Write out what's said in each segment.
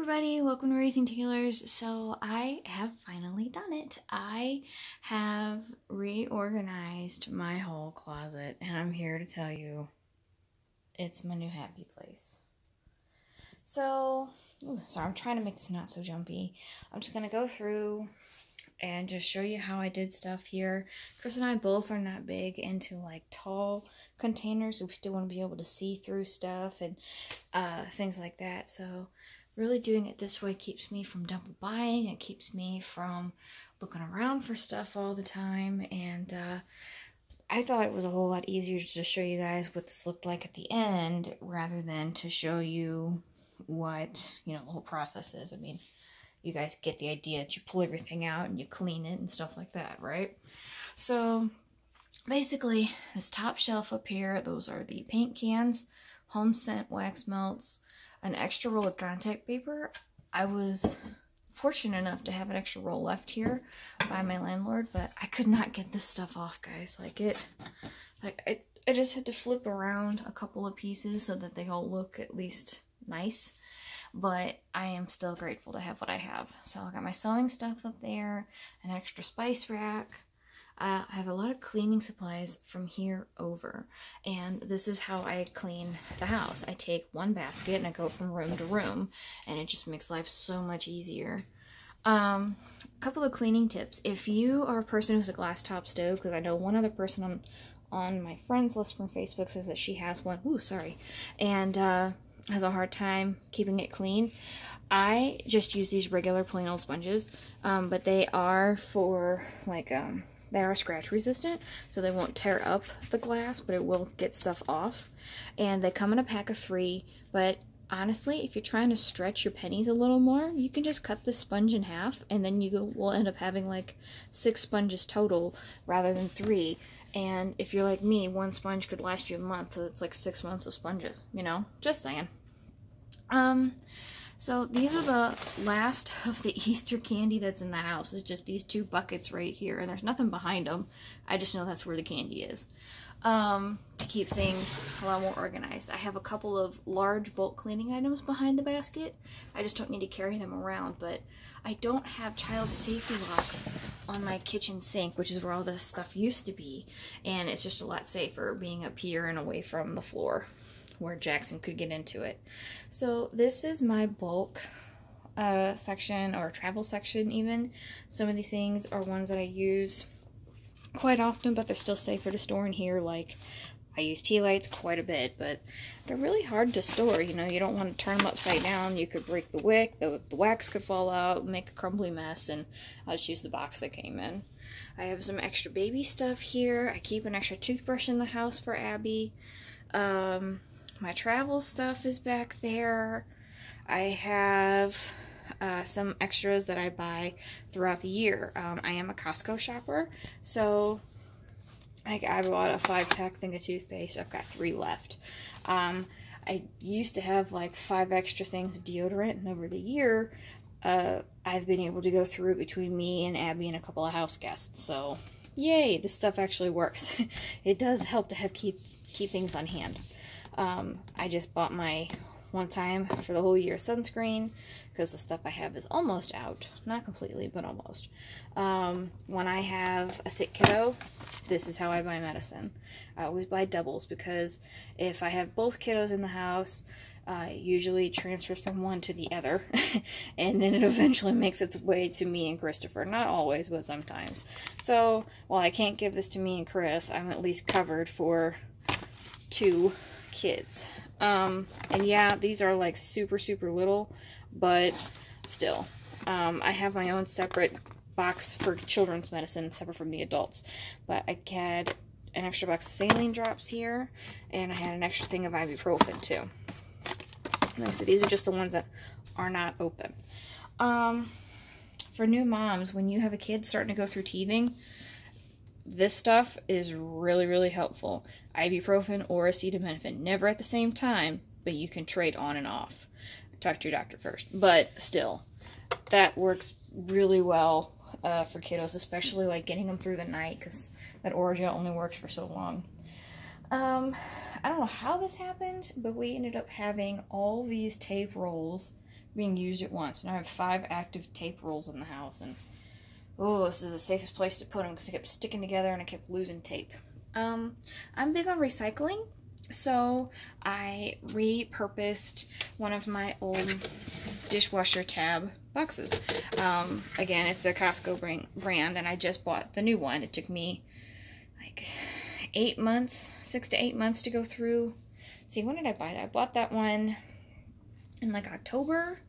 everybody, welcome to Raising Taylors. So I have finally done it. I have reorganized my whole closet and I'm here to tell you it's my new happy place. So, sorry, I'm trying to make this not so jumpy. I'm just going to go through and just show you how I did stuff here. Chris and I both are not big into like tall containers. We still want to be able to see through stuff and things like that. So really doing it this way keeps me from double buying. It keeps me from looking around for stuff all the time. And I thought it was a whole lot easier to just show you guys what this looked like at the end rather than to show you what, the whole process is. I mean, you guys get the idea that you pull everything out and you clean it and stuff like that, right? So basically, this top shelf up here, those are the paint cans, home scent wax melts, an extra roll of contact paper. I was fortunate enough to have an extra roll left here by my landlord, but I could not get this stuff off, guys. I just had to flip around a couple of pieces so that they all look at least nice. But I am still grateful to have what I have. So I got my sewing stuff up there, an extra spice rack. I have a lot of cleaning supplies from here over. And this is how I clean the house. I take one basket and I go from room to room. And it just makes life so much easier. A couple of cleaning tips. If you are a person who's a glass top stove, because I know one other person on my friends list from Facebook says that she has one. Ooh, sorry. And has a hard time keeping it clean. I just use these regular plain old sponges, but they are for they are scratch resistant, so they won't tear up the glass, but it will get stuff off. And they come in a pack of 3, but honestly, if you're trying to stretch your pennies a little more, you can just cut the sponge in half, and then will end up having like 6 sponges total rather than 3. And if you're like me, one sponge could last you a month, so it's like 6 months of sponges, just saying. So these are the last of the Easter candy that's in the house. It's just these 2 buckets right here, and there's nothing behind them. I just know that's where the candy is. To keep things a lot more organized. I have a couple of large bulk cleaning items behind the basket. I just don't need to carry them around, but I don't have child safety locks on my kitchen sink, which is where all this stuff used to be, and it's just a lot safer being up here and away from the floor where Jackson could get into it. So this is my bulk section, or travel section even. Some of these things are ones that I use quite often, but they're still safer to store in here. Like, I use tea lights quite a bit, but they're really hard to store. You don't want to turn them upside down. You could break the wick, the wax could fall out, make a crumbly mess, and I'll just use the box that came in. I have some extra baby stuff here. I keep an extra toothbrush in the house for Abby. My travel stuff is back there. I have some extras that I buy throughout the year. I am a Costco shopper, so I bought a 5-pack thing of toothpaste. I've got 3 left. I used to have like 5 extra things of deodorant, and over the year, I've been able to go through between me and Abby and a couple of house guests. So, yay, this stuff actually works. It does help to have keep things on hand. I just bought my one time for the whole year sunscreen because the stuff I have is almost out. Not completely, but almost. When I have a sick kiddo, this is how I buy medicine. I always buy doubles because if I have both kiddos in the house, it usually transfers from one to the other, and then it eventually makes its way to me and Christopher. Not always, but sometimes. So, while I can't give this to me and Chris, I'm at least covered for 2 kids. And yeah, these are like super little, but still. I have my own separate box for children's medicine, separate from the adults. But I had an extra box of saline drops here, and I had an extra thing of ibuprofen too. Like I said, these are just the ones that are not open. For new moms, when you have a kid starting to go through teething, this stuff is really helpful. Ibuprofen or acetaminophen. Never at the same time, but you can trade on and off. Talk to your doctor first. But still, that works really well for kiddos, especially like getting them through the night, because that Orajel only works for so long. I don't know how this happened, but we ended up having all these tape rolls being used at once. And I have 5 active tape rolls in the house. And, oh, this is the safest place to put them because they kept sticking together and I kept losing tape. I'm big on recycling. So I repurposed one of my old dishwasher tab boxes. Again, it's a Costco brand, and I just bought the new one. It took me like 8 months, 6 to 8 months to go through. See, when did I buy that? I bought that one in like October.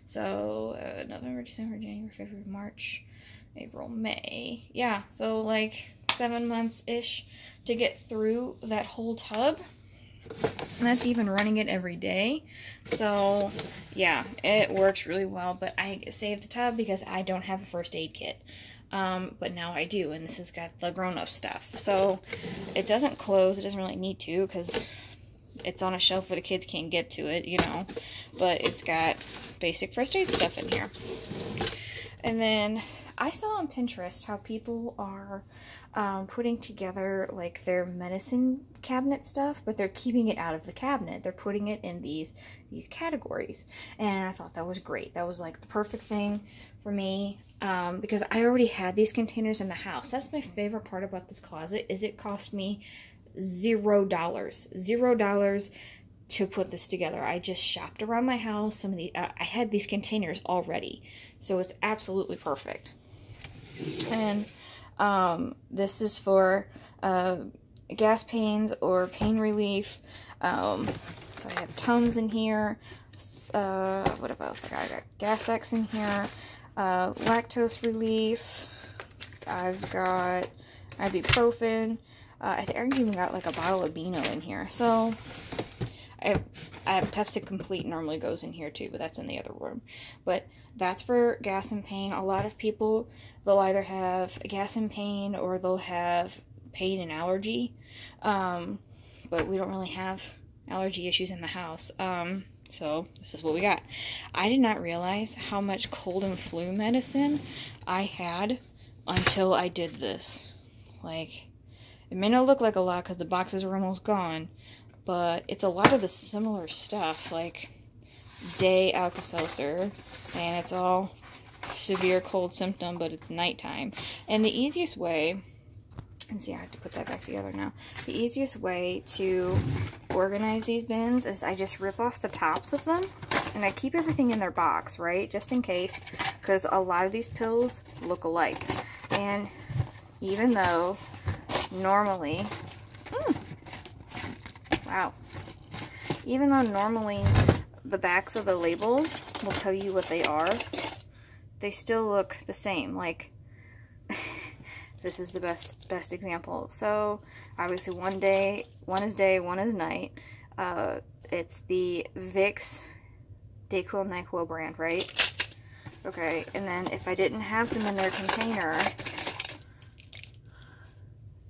So November, December, January, February, March, April, May. Yeah, so like 7 months-ish to get through that whole tub. And that's even running it every day. So, yeah, it works really well. But I saved the tub because I don't have a first aid kit. But now I do, and this has got the grown-up stuff. So, it doesn't close. It doesn't really need to because it's on a shelf where the kids can't get to it, you know. But it's got basic first aid stuff in here. And then I saw on Pinterest how people are putting together like their medicine cabinet stuff, but they're keeping it out of the cabinet. They're putting it in these categories, and I thought that was great. That was like the perfect thing for me because I already had these containers in the house. That's my favorite part about this closet is it cost me $0 to put this together. I just shopped around my house. Some of the I had these containers already, so it's absolutely perfect. And this is for gas pains or pain relief. So I have Tums in here. What else? I got Gas X in here. Lactose relief. I've got ibuprofen. I think I even got like a bottle of Beano in here. So I have Pepsi Complete normally goes in here too, but that's in the other room. But that's for gas and pain. A lot of people, they'll either have gas and pain or they'll have pain and allergy. But we don't really have allergy issues in the house. So this is what we got. I did not realize how much cold and flu medicine I had until I did this. Like, it may not look like a lot because the boxes are almost gone, but it's a lot of the similar stuff, like Day Alka-Seltzer, and it's all severe cold symptom, but it's nighttime. And the easiest way, and see, I have to put that back together now. The easiest way to organize these bins is I just rip off the tops of them, and I keep everything in their box, right? Just in case, because a lot of these pills look alike. And even though normally, wow, even though normally the backs of the labels will tell you what they are, they still look the same. Like, this is the best example. So obviously one is day, one is night. It's the Vicks Dayquil NyQuil brand, right? Okay, and then if I didn't have them in their container,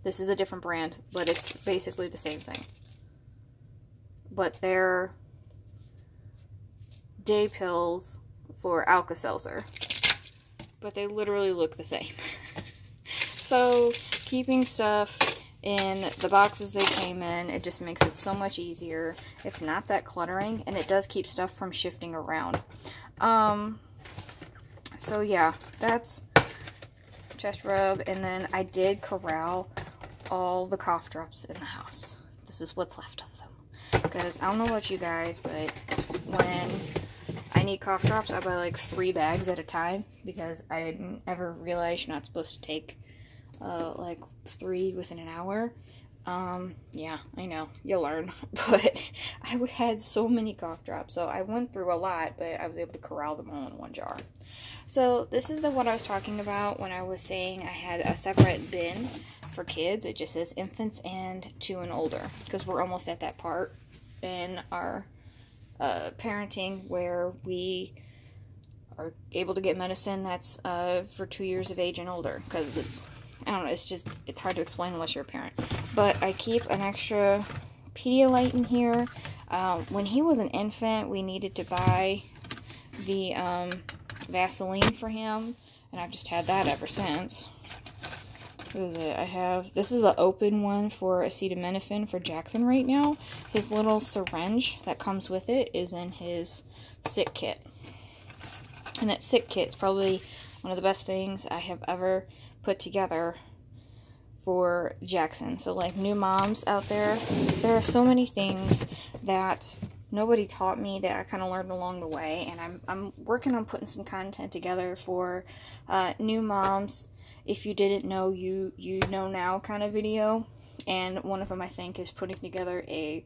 this is a different brand, but it's basically the same thing. But they're day pills for Alka-Seltzer, but they literally look the same. So keeping stuff in the boxes they came in, it just makes it so much easier. It's not that cluttering, and it does keep stuff from shifting around. So yeah, that's chest rub, and then I did corral all the cough drops in the house. This is what's left of them. Because I don't know about you guys, but when I need cough drops, I buy like 3 bags at a time, because I didn't ever realize you're not supposed to take like 3 within an hour. Yeah, I know, you'll learn. But I had so many cough drops, so I went through a lot, but I was able to corral them all in one jar. So this is what I was talking about when I was saying I had a separate bin for kids. It just says infants and 2 and older, because we're almost at that part in our parenting where we are able to get medicine that's for 2 years of age and older, because it's, I don't know, it's hard to explain unless you're a parent. But I keep an extra Pedialyte in here. When he was an infant, we needed to buy the Vaseline for him, and I've just had that ever since. What is it? This is the open one for acetaminophen for Jackson right now. His little syringe that comes with it is in his sick kit. Lieutenant Sick Kit's probably one of the best things I have ever put together for Jackson. So like new moms out there are so many things that nobody taught me that I kind of learned along the way, and I'm working on putting some content together for new moms. If you didn't know, you know now kind of video. And one of them, I think, is putting together a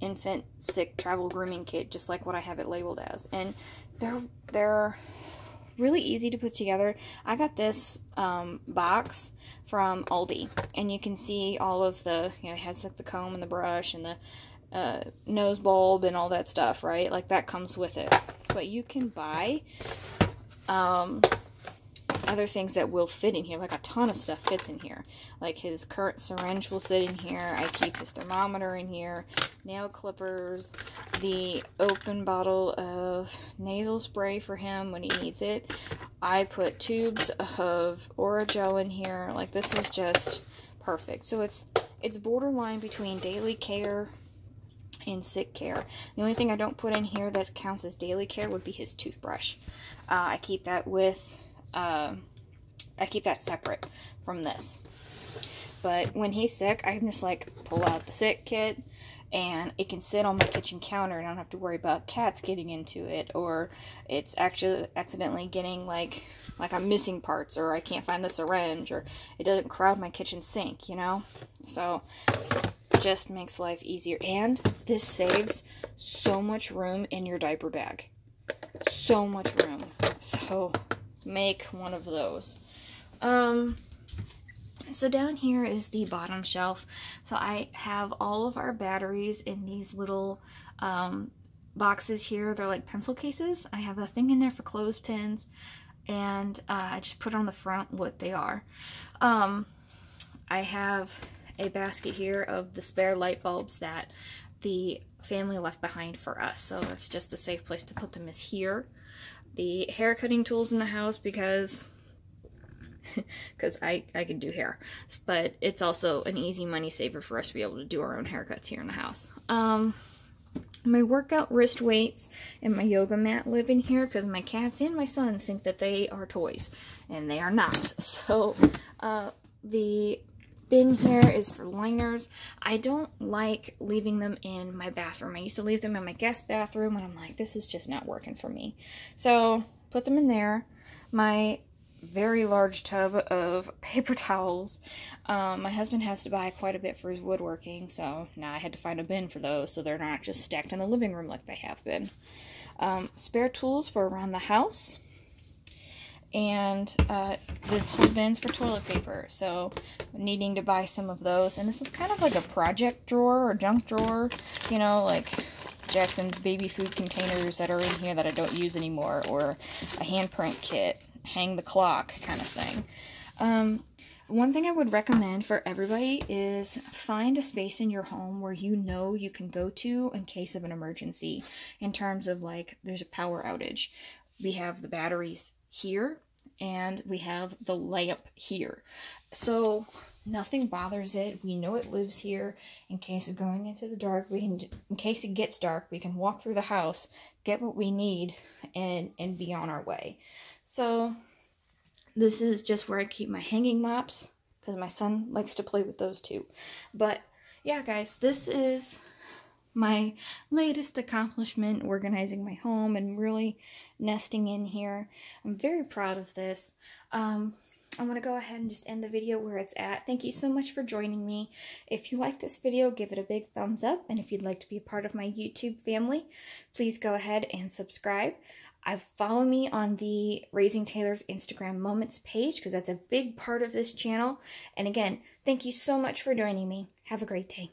infant sick travel grooming kit, just like what I have it labeled as. And they're really easy to put together. I got this box from Aldi, and you can see all of the, it has like the comb and the brush and the nose bulb and all that stuff, right? Like that comes with it. But you can buy other things that will fit in here. Like a ton of stuff fits in here. Like his current syringe will sit in here. I keep his thermometer in here. Nail clippers. The open bottle of nasal spray for him when he needs it. I put tubes of Orajel in here. Like this is just perfect. So it's borderline between daily care and sick care. The only thing I don't put in here that counts as daily care would be his toothbrush. I keep that with I keep that separate from this. But when he's sick, I can just like pull out the sick kit and it can sit on my kitchen counter and I don't have to worry about cats getting into it, or it's actually accidentally getting like I'm missing parts, or I can't find the syringe, or it doesn't crowd my kitchen sink, you know? So it just makes life easier. And this saves so much room in your diaper bag. So much room. So make one of those. So down here is the bottom shelf. So I have all of our batteries in these little boxes here. They're like pencil cases. I have a thing in there for clothespins, and I just put on the front what they are. I have a basket here of the spare light bulbs that the family left behind for us. So that's just a safe place to put them, is here. The hair cutting tools in the house because I can do hair, but it's also an easy money saver for us to be able to do our own haircuts here in the house. My workout wrist weights and my yoga mat live in here because my cats and my son think that they are toys, and they are not. So the bin here is for liners. I don't like leaving them in my bathroom. I used to leave them in my guest bathroom, and I'm like, this is just not working for me. So put them in there. My very large tub of paper towels. My husband has to buy quite a bit for his woodworking, so now I had to find a bin for those so they're not just stacked in the living room like they have been. Spare tools for around the house. And this whole bin's for toilet paper, so needing to buy some of those. And this is kind of like a project drawer or junk drawer, you know, like Jackson's baby food containers that are in here that I don't use anymore, or a handprint kit, hang the clock kind of thing. One thing I would recommend for everybody is find a space in your home where you know you can go to in case of an emergency, in terms of like there's a power outage. We have the batteries here and we have the lamp here, so nothing bothers it. We know it lives here. In case of going into the dark, in case it gets dark, we can walk through the house, get what we need, and be on our way. So this is just where I keep my hanging mops, because my son likes to play with those too. But yeah, guys, this is my latest accomplishment, organizing my home and really nesting in here. I'm very proud of this. I'm going to go ahead and just end the video where it's at. Thank you so much for joining me. If you like this video, give it a big thumbs up. And if you'd like to be a part of my YouTube family, please go ahead and subscribe. Follow me on the Raising Taylor's Instagram Moments page, because that's a big part of this channel. And again, thank you so much for joining me. Have a great day.